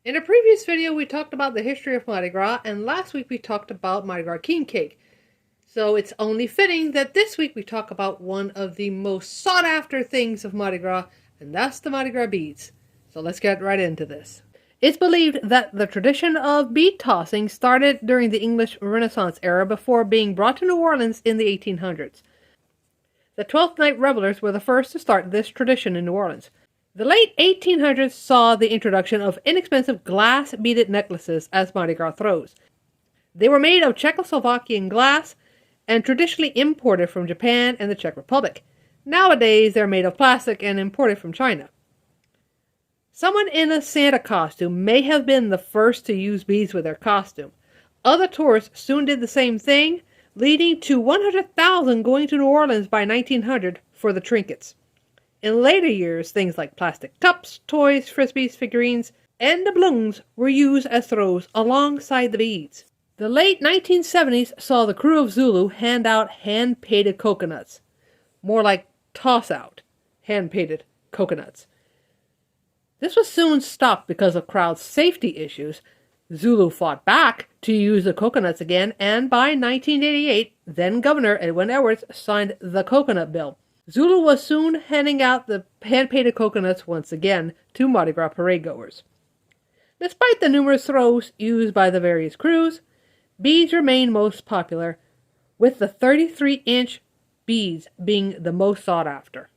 In a previous video, we talked about the history of Mardi Gras, and last week we talked about Mardi Gras king cake. So it's only fitting that this week we talk about one of the most sought after things of Mardi Gras, and that's the Mardi Gras beads. So let's get right into this. It's believed that the tradition of bead tossing started during the English Renaissance era before being brought to New Orleans in the 1800s. The Twelfth Night Revelers were the first to start this tradition in New Orleans. The late 1800s saw the introduction of inexpensive glass beaded necklaces as Mardi Gras throws. They were made of Czechoslovakian glass and traditionally imported from Japan and the Czech Republic. Nowadays, they're made of plastic and imported from China. Someone in a Santa costume may have been the first to use beads with their costume. Other tourists soon did the same thing, leading to 100,000 going to New Orleans by 1900 for the trinkets. In later years, things like plastic cups, toys, frisbees, figurines, and doubloons were used as throws alongside the beads. The late 1970s saw the crew of Zulu hand out hand-painted coconuts. More like toss-out hand-painted coconuts. This was soon stopped because of crowd safety issues. Zulu fought back to use the coconuts again, and by 1988, then-Governor Edwin Edwards signed the Coconut Bill. Zulu was soon handing out the hand-painted coconuts once again to Mardi Gras parade goers. Despite the numerous throws used by the various crews, beads remain most popular, with the 33-inch beads being the most sought after.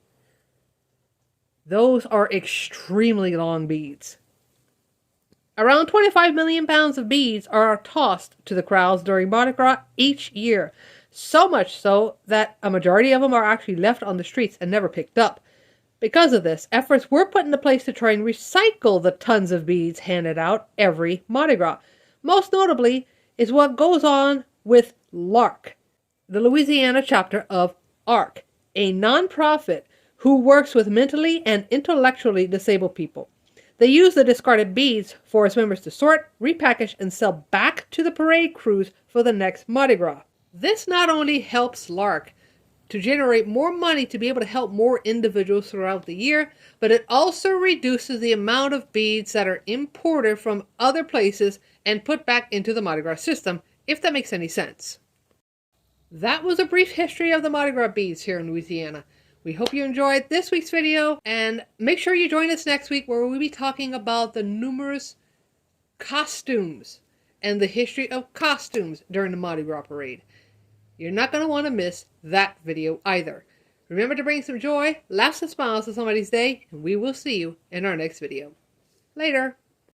Those are extremely long beads. Around 25 million pounds of beads are tossed to the crowds during Mardi Gras each year, so much so that a majority of them are actually left on the streets and never picked up. Because of this, efforts were put into place to try and recycle the tons of beads handed out every Mardi Gras. Most notably is what goes on with LARC, the Louisiana chapter of ARC, a non-profit who works with mentally and intellectually disabled people. They use the discarded beads for its members to sort, repackage, and sell back to the parade crews for the next Mardi Gras. This not only helps LARC to generate more money to be able to help more individuals throughout the year, but it also reduces the amount of beads that are imported from other places and put back into the Mardi Gras system, if that makes any sense. That was a brief history of the Mardi Gras beads here in Louisiana. We hope you enjoyed this week's video, and make sure you join us next week where we'll be talking about the numerous costumes and the history of costumes during the Mardi Gras Parade. You're not going to want to miss that video either. Remember to bring some joy, laughs, and smiles to somebody's day, and we will see you in our next video. Later.